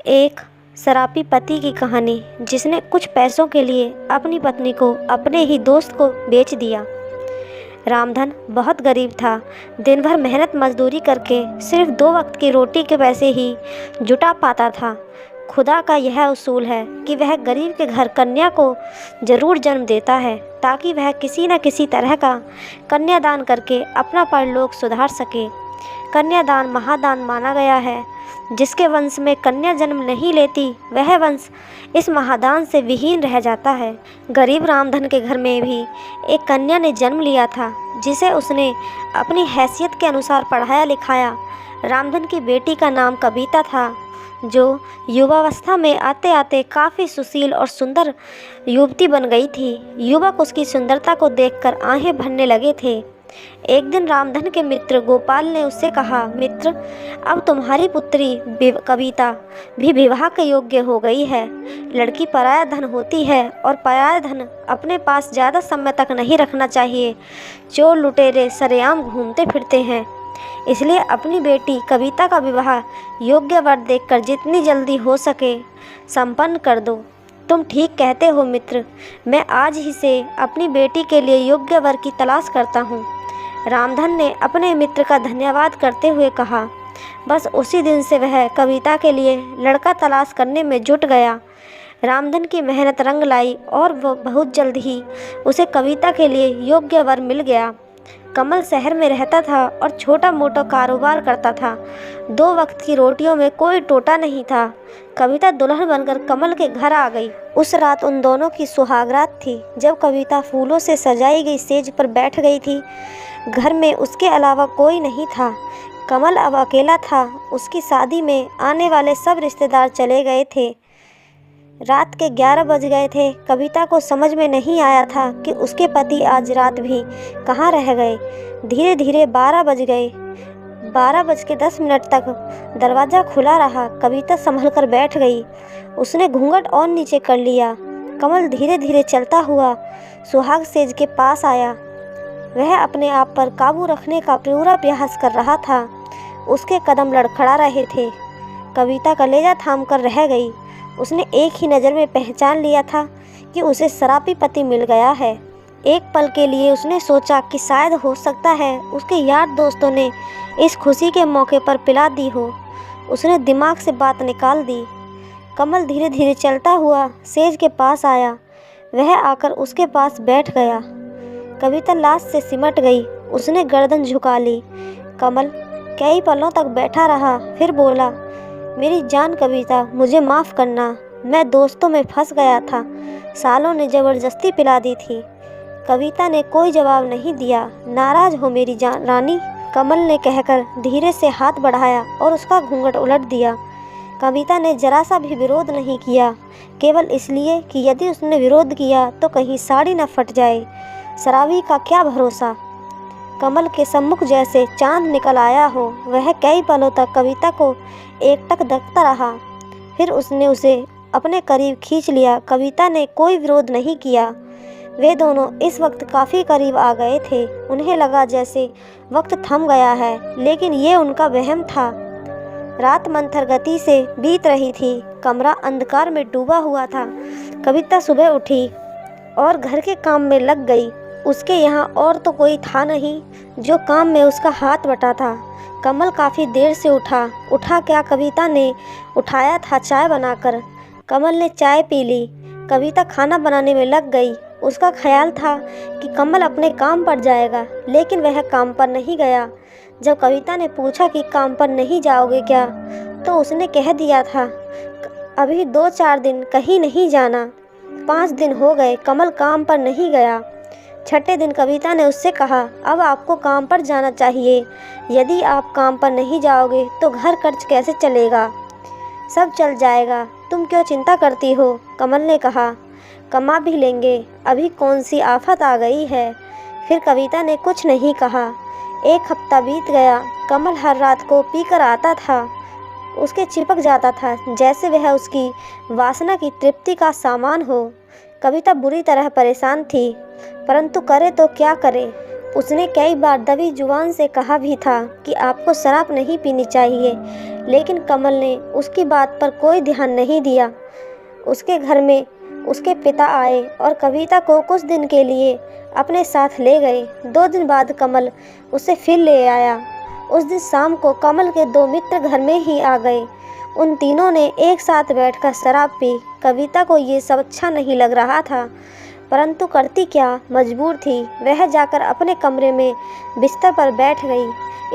एक शराबी पति की कहानी जिसने कुछ पैसों के लिए अपनी पत्नी को अपने ही दोस्त को बेच दिया। रामधन बहुत गरीब था। दिन भर मेहनत मजदूरी करके सिर्फ 2 वक्त की रोटी के पैसे ही जुटा पाता था। खुदा का यह उसूल है कि वह गरीब के घर कन्या को जरूर जन्म देता है ताकि वह किसी न किसी तरह का कन्यादान करके अपना परलोक सुधार सके। कन्यादान महादान माना गया है। जिसके वंश में कन्या जन्म नहीं लेती वह वंश इस महादान से विहीन रह जाता है। गरीब रामधन के घर में भी एक कन्या ने जन्म लिया था जिसे उसने अपनी हैसियत के अनुसार पढ़ाया लिखाया। रामधन की बेटी का नाम कविता था, जो युवावस्था में आते आते काफ़ी सुशील और सुंदर युवती बन गई थी। युवक उसकी सुंदरता को देखकर आहें भरने लगे थे। एक दिन रामधन के मित्र गोपाल ने उससे कहा, मित्र, अब तुम्हारी पुत्री कविता भी विवाह के योग्य हो गई है। लड़की पराया धन होती है और पराया धन अपने पास ज़्यादा समय तक नहीं रखना चाहिए। चोर लुटेरे सरेआम घूमते फिरते हैं, इसलिए अपनी बेटी कविता का विवाह योग्य वर देखकर जितनी जल्दी हो सके संपन्न कर दो। तुम ठीक कहते हो मित्र, मैं आज ही से अपनी बेटी के लिए योग्य वर की तलाश करता हूँ। रामधन ने अपने मित्र का धन्यवाद करते हुए कहा। बस उसी दिन से वह कविता के लिए लड़का तलाश करने में जुट गया। रामधन की मेहनत रंग लाई और वह बहुत जल्द ही उसे कविता के लिए योग्य वर मिल गया। कमल शहर में रहता था और छोटा मोटा कारोबार करता था। 2 वक्त की रोटियों में कोई टोटा नहीं था। कविता दुल्हन बनकर कमल के घर आ गई। उस रात उन दोनों की सुहागरात थी। जब कविता फूलों से सजाई गई सेज पर बैठ गई थी, घर में उसके अलावा कोई नहीं था। कमल अब अकेला था। उसकी शादी में आने वाले सब रिश्तेदार चले गए थे। रात के 11 बज गए थे। कविता को समझ में नहीं आया था कि उसके पति आज रात भी कहाँ रह गए। धीरे धीरे 12 बज गए। 12:10 तक दरवाज़ा खुला रहा। कविता संभल कर बैठ गई। उसने घूंघट और नीचे कर लिया। कमल धीरे धीरे चलता हुआ सुहाग सेज के पास आया। वह अपने आप पर काबू रखने का पूरा प्रयास कर रहा था। उसके कदम लड़खड़ा रहे थे। कविता कलेजा थाम कर रह गई। उसने एक ही नज़र में पहचान लिया था कि उसे शराबी पति मिल गया है। एक पल के लिए उसने सोचा कि शायद हो सकता है उसके यार दोस्तों ने इस खुशी के मौके पर पिला दी हो। उसने दिमाग से बात निकाल दी। कमल धीरे धीरे चलता हुआ सेज के पास आया। वह आकर उसके पास बैठ गया। कविता लाश से सिमट गई। उसने गर्दन झुका ली। कमल कई पलों तक बैठा रहा, फिर बोला, मेरी जान कविता, मुझे माफ़ करना। मैं दोस्तों में फंस गया था। सालों ने ज़बरदस्ती पिला दी थी। कविता ने कोई जवाब नहीं दिया। नाराज़ हो मेरी जान रानी, कमल ने कहकर धीरे से हाथ बढ़ाया और उसका घूंघट उलट दिया। कविता ने जरा सा भी विरोध नहीं किया, केवल इसलिए कि यदि उसने विरोध किया तो कहीं साड़ी न फट जाए। शराबी का क्या भरोसा। कमल के सम्मुख जैसे चांद निकल आया हो। वह कई पलों तक कविता को एकटक देखता रहा। फिर उसने उसे अपने करीब खींच लिया। कविता ने कोई विरोध नहीं किया। वे दोनों इस वक्त काफ़ी करीब आ गए थे। उन्हें लगा जैसे वक्त थम गया है, लेकिन ये उनका वहम था। रात मंथर गति से बीत रही थी। कमरा अंधकार में डूबा हुआ था। कविता सुबह उठी और घर के काम में लग गई। उसके यहाँ और तो कोई था नहीं जो काम में उसका हाथ बटा था। कमल काफ़ी देर से उठा क्या, कविता ने उठाया था चाय बनाकर। कमल ने चाय पी ली। कविता खाना बनाने में लग गई। उसका ख्याल था कि कमल अपने काम पर जाएगा, लेकिन वह काम पर नहीं गया। जब कविता ने पूछा कि काम पर नहीं जाओगे क्या, तो उसने कह दिया था, अभी 2-4 दिन कहीं नहीं जाना। 5 दिन हो गए कमल काम पर नहीं गया। 6ठे दिन कविता ने उससे कहा, अब आपको काम पर जाना चाहिए। यदि आप काम पर नहीं जाओगे तो घर खर्च कैसे चलेगा। सब चल जाएगा, तुम क्यों चिंता करती हो। कमल ने कहा, कमा भी लेंगे, अभी कौन सी आफत आ गई है। फिर कविता ने कुछ नहीं कहा। 1 हफ्ता बीत गया। कमल हर रात को पीकर आता था। उसके चिपक जाता था जैसे वह उसकी वासना की तृप्ति का सामान हो। कविता बुरी तरह परेशान थी, परंतु करे तो क्या करे। उसने कई बार दबी जुबान से कहा भी था कि आपको शराब नहीं पीनी चाहिए, लेकिन कमल ने उसकी बात पर कोई ध्यान नहीं दिया। उसके घर में उसके पिता आए और कविता को कुछ दिन के लिए अपने साथ ले गए। 2 दिन बाद कमल उसे फिर ले आया। उस दिन शाम को कमल के 2 मित्र घर में ही आ गए। उन तीनों ने एक साथ बैठकर शराब पी। कविता को ये सब अच्छा नहीं लग रहा था, परंतु करती क्या, मजबूर थी। वह जाकर अपने कमरे में बिस्तर पर बैठ गई।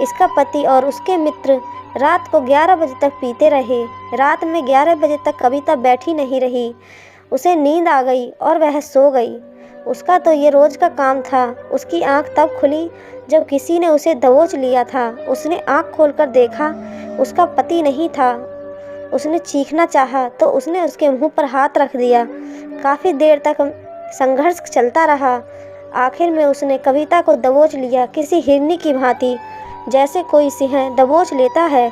इसका पति और उसके मित्र रात को 11 बजे तक पीते रहे। रात में 11 बजे तक कविता बैठी नहीं रही। उसे नींद आ गई और वह सो गई। उसका तो ये रोज़ का काम था। उसकी आंख तब खुली जब किसी ने उसे दबोच लिया था। उसने आंख खोलकर देखा, उसका पति नहीं था। उसने चीखना चाहा तो उसने उसके मुंह पर हाथ रख दिया। काफ़ी देर तक संघर्ष चलता रहा। आखिर में उसने कविता को दबोच लिया, किसी हिरनी की भांति, जैसे कोई सिंह दबोच लेता है।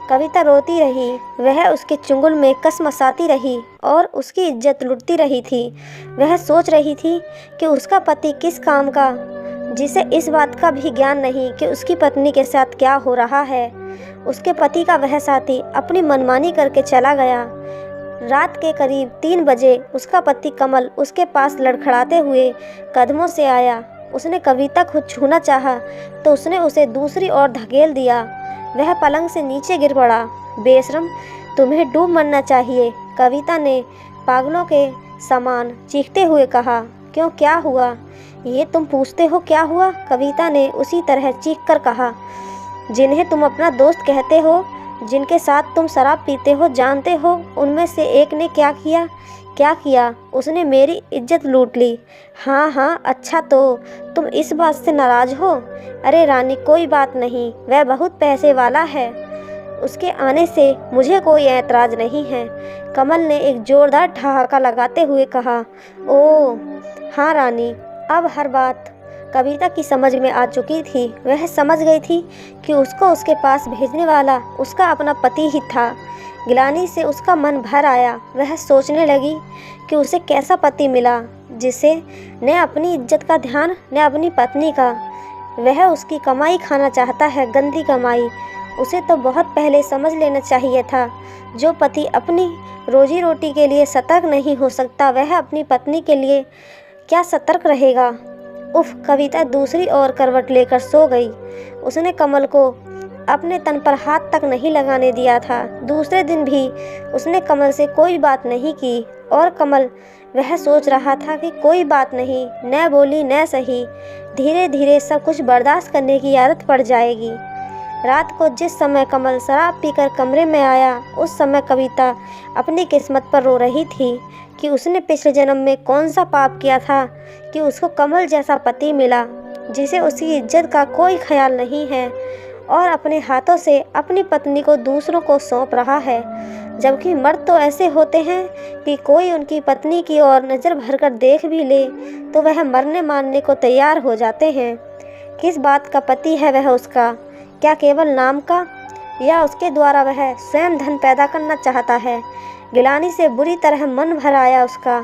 कविता रोती रही। वह उसके चुंगल में कसमसाती रही और उसकी इज्जत लुटती रही थी। वह सोच रही थी कि उसका पति किस काम का, जिसे इस बात का भी ज्ञान नहीं कि उसकी पत्नी के साथ क्या हो रहा है। उसके पति का वह साथी अपनी मनमानी करके चला गया। रात के करीब 3 बजे उसका पति कमल उसके पास लड़खड़ाते हुए कदमों से आया। उसने कविता को छूना चाहा तो उसने उसे दूसरी ओर धकेल दिया। वह पलंग से नीचे गिर पड़ा। बेशरम, तुम्हें डूब मरना चाहिए, कविता ने पागलों के समान चीखते हुए कहा। क्यों, क्या हुआ? ये तुम पूछते हो क्या हुआ? कविता ने उसी तरह चीख कर कहा। जिन्हें तुम अपना दोस्त कहते हो, जिनके साथ तुम शराब पीते हो, जानते हो उनमें से एक ने क्या किया? क्या किया? उसने मेरी इज्जत लूट ली। हाँ हाँ, अच्छा तो तुम इस बात से नाराज़ हो? अरे रानी, कोई बात नहीं, वह बहुत पैसे वाला है, उसके आने से मुझे कोई ऐतराज़ नहीं है। कमल ने एक जोरदार ठहाका लगाते हुए कहा। ओह हाँ रानी, अब हर बात कविता की समझ में आ चुकी थी। वह समझ गई थी कि उसको उसके पास भेजने वाला उसका अपना पति ही था। गिलानी से उसका मन भर आया। वह सोचने लगी कि उसे कैसा पति मिला जिसे न अपनी इज्जत का ध्यान न अपनी पत्नी का। वह उसकी कमाई खाना चाहता है, गंदी कमाई। उसे तो बहुत पहले समझ लेना चाहिए था। जो पति अपनी रोजी रोटी के लिए सतर्क नहीं हो सकता, वह अपनी पत्नी के लिए क्या सतर्क रहेगा। उफ, कविता दूसरी ओर करवट लेकर सो गई। उसने कमल को अपने तन पर हाथ तक नहीं लगाने दिया था। दूसरे दिन भी उसने कमल से कोई बात नहीं की और कमल वह सोच रहा था कि कोई बात नहीं, न बोली न सही, धीरे धीरे सब कुछ बर्दाश्त करने की आदत पड़ जाएगी। रात को जिस समय कमल शराब पीकर कमरे में आया, उस समय कविता अपनी किस्मत पर रो रही थी कि उसने पिछले जन्म में कौन सा पाप किया था कि उसको कमल जैसा पति मिला, जिसे उसकी इज्जत का कोई ख्याल नहीं है और अपने हाथों से अपनी पत्नी को दूसरों को सौंप रहा है। जबकि मर्द तो ऐसे होते हैं कि कोई उनकी पत्नी की ओर नज़र भरकर देख भी ले तो वह मरने मारने को तैयार हो जाते हैं। किस बात का पति है वह उसका? क्या केवल नाम का, या उसके द्वारा वह स्वयं धन पैदा करना चाहता है? गिलानी से बुरी तरह मन भर आया उसका।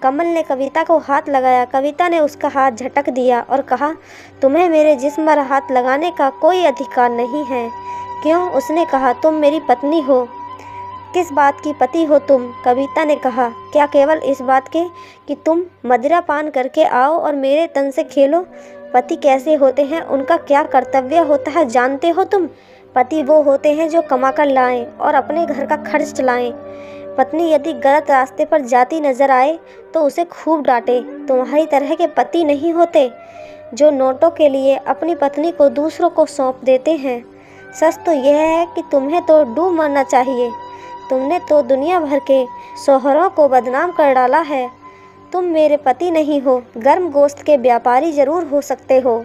कमल ने कविता को हाथ लगाया। कविता ने उसका हाथ झटक दिया और कहा, तुम्हें मेरे जिस्म पर हाथ लगाने का कोई अधिकार नहीं है। क्यों? उसने कहा, तुम मेरी पत्नी हो। किस बात की पति हो तुम? कविता ने कहा, क्या केवल इस बात के कि तुम मदिरा पान करके आओ और मेरे तन से खेलो? पति कैसे होते हैं, उनका क्या कर्तव्य होता है जानते हो तुम? पति वो होते हैं जो कमा कर लाएं और अपने घर का खर्च चलाएं। पत्नी यदि गलत रास्ते पर जाती नजर आए तो उसे खूब डांटे। तुम्हारी तरह के पति नहीं होते जो नोटों के लिए अपनी पत्नी को दूसरों को सौंप देते हैं। सच तो यह है कि तुम्हें तो डूब मरना चाहिए। तुमने तो दुनिया भर के शौहरों को बदनाम कर डाला है। तुम मेरे पति नहीं हो, गर्म गोश्त के व्यापारी जरूर हो सकते हो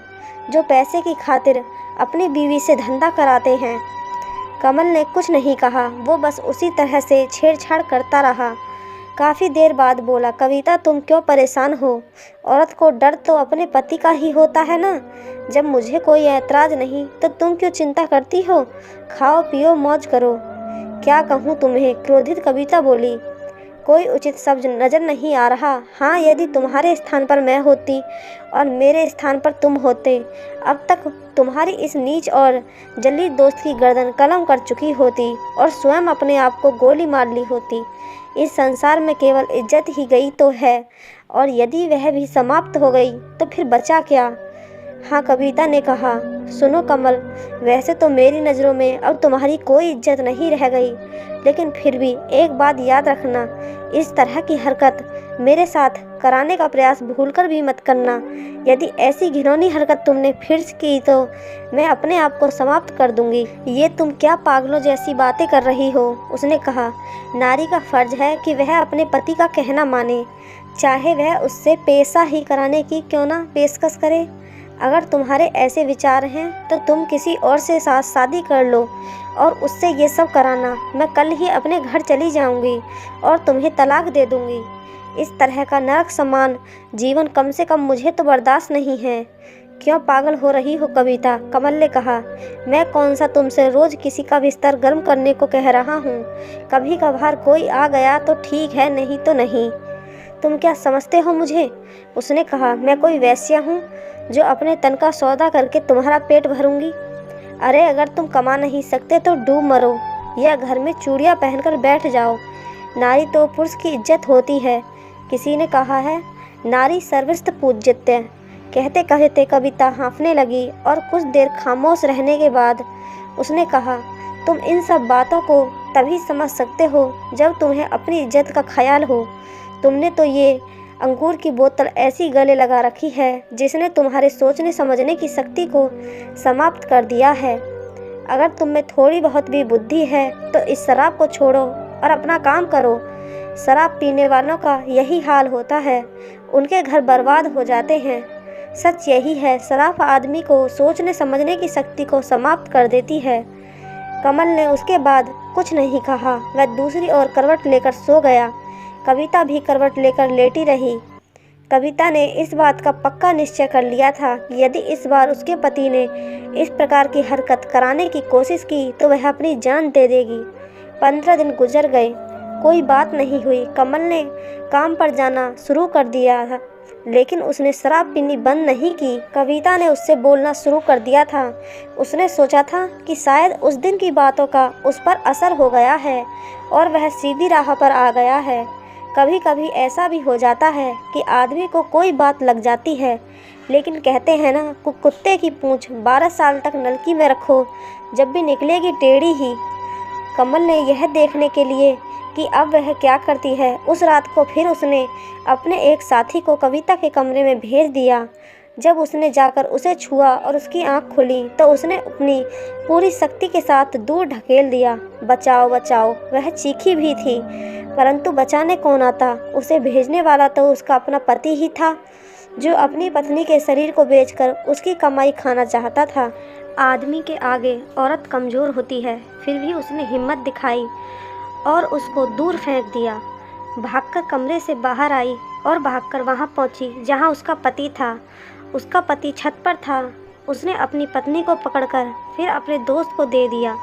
जो पैसे की खातिर अपनी बीवी से धंधा कराते हैं। कमल ने कुछ नहीं कहा, वो बस उसी तरह से छेड़छाड़ करता रहा। काफ़ी देर बाद बोला, कविता तुम क्यों परेशान हो? औरत को डर तो अपने पति का ही होता है ना। जब मुझे कोई ऐतराज़ नहीं तो तुम क्यों चिंता करती हो? खाओ पियो मौज करो। क्या कहूँ तुम्हें? क्रोधित कविता बोली। कोई उचित शब्द नज़र नहीं आ रहा। हाँ, यदि तुम्हारे स्थान पर मैं होती और मेरे स्थान पर तुम होते, अब तक तुम्हारी इस नीच और जलील दोस्त की गर्दन कलम कर चुकी होती और स्वयं अपने आप को गोली मार ली होती। इस संसार में केवल इज्जत ही गई तो है, और यदि वह भी समाप्त हो गई तो फिर बचा क्या? हाँ, कविता ने कहा। सुनो कमल, वैसे तो मेरी नज़रों में अब तुम्हारी कोई इज्जत नहीं रह गई, लेकिन फिर भी एक बात याद रखना, इस तरह की हरकत मेरे साथ कराने का प्रयास भूलकर भी मत करना। यदि ऐसी घिनौनी हरकत तुमने फिर की तो मैं अपने आप को समाप्त कर दूंगी। ये तुम क्या पागलों जैसी बातें कर रही हो? उसने कहा। नारी का फर्ज है कि वह अपने पति का कहना माने, चाहे वह उससे पेशा ही कराने की क्यों ना पेशकश करे। अगर तुम्हारे ऐसे विचार हैं तो तुम किसी और से साथ शादी कर लो और उससे ये सब कराना। मैं कल ही अपने घर चली जाऊंगी और तुम्हें तलाक दे दूंगी। इस तरह का नरक समान जीवन कम से कम मुझे तो बर्दाश्त नहीं है। क्यों पागल हो रही हो कविता? कमल ने कहा। मैं कौन सा तुमसे रोज़ किसी का बिस्तर गर्म करने को कह रहा हूँ। कभी कभार कोई आ गया तो ठीक है, नहीं तो नहीं। तुम क्या समझते हो मुझे? उसने कहा। मैं कोई वेश्या हूँ जो अपने तन का सौदा करके तुम्हारा पेट भरूंगी? अरे अगर तुम कमा नहीं सकते तो डूब मरो या घर में चूड़ियाँ पहनकर बैठ जाओ। नारी तो पुरुष की इज्जत होती है। किसी ने कहा है, नारी सर्वस्व पूज्यते। कहते कहते कविता हाँफने लगी और कुछ देर खामोश रहने के बाद उसने कहा, तुम इन सब बातों को तभी समझ सकते हो जब तुम्हें अपनी इज्जत का ख्याल हो। तुमने तो ये अंगूर की बोतल ऐसी गले लगा रखी है जिसने तुम्हारे सोचने समझने की शक्ति को समाप्त कर दिया है। अगर तुम में थोड़ी बहुत भी बुद्धि है तो इस शराब को छोड़ो और अपना काम करो। शराब पीने वालों का यही हाल होता है, उनके घर बर्बाद हो जाते हैं। सच यही है, शराब आदमी को सोचने समझने की शक्ति को समाप्त कर देती है। कमल ने उसके बाद कुछ नहीं कहा। वह दूसरी ओर करवट लेकर सो गया। कविता भी करवट लेकर लेटी रही। कविता ने इस बात का पक्का निश्चय कर लिया था कि यदि इस बार उसके पति ने इस प्रकार की हरकत कराने की कोशिश की तो वह अपनी जान दे देगी। 15 दिन गुजर गए, कोई बात नहीं हुई। कमल ने काम पर जाना शुरू कर दिया था, लेकिन उसने शराब पीनी बंद नहीं की। कविता ने उससे बोलना शुरू कर दिया था। उसने सोचा था कि शायद उस दिन की बातों का उस पर असर हो गया है और वह सीधी राह पर आ गया है। कभी कभी ऐसा भी हो जाता है कि आदमी को कोई बात लग जाती है, लेकिन कहते हैं ना, कुत्ते की पूंछ 12 साल तक नलकी में रखो, जब भी निकलेगी टेढ़ी ही। कमल ने यह देखने के लिए कि अब वह क्या करती है, उस रात को फिर उसने अपने एक साथी को कविता के कमरे में भेज दिया। जब उसने जाकर उसे छुआ और उसकी आंख खुली तो उसने अपनी पूरी शक्ति के साथ दूर ढकेल दिया। बचाओ बचाओ, वह चीखी भी थी, परंतु बचाने कौन आता? उसे भेजने वाला तो उसका अपना पति ही था, जो अपनी पत्नी के शरीर को बेचकर उसकी कमाई खाना चाहता था। आदमी के आगे औरत कमज़ोर होती है, फिर भी उसने हिम्मत दिखाई और उसको दूर फेंक दिया। भागकर कमरे से बाहर आई और भागकर वहां पहुंची जहां उसका पति था। उसका पति छत पर था। उसने अपनी पत्नी को पकड़कर फिर अपने दोस्त को दे दिया।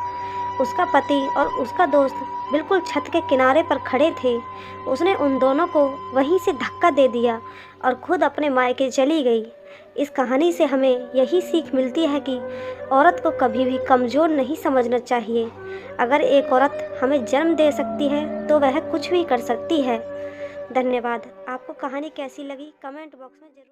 उसका पति और उसका दोस्त बिल्कुल छत के किनारे पर खड़े थे। उसने उन दोनों को वहीं से धक्का दे दिया और खुद अपने मायके चली गई। इस कहानी से हमें यही सीख मिलती है कि औरत को कभी भी कमज़ोर नहीं समझना चाहिए। अगर एक औरत हमें जन्म दे सकती है तो वह कुछ भी कर सकती है। धन्यवाद। आपको कहानी कैसी लगी कमेंट बॉक्स में ज़रूर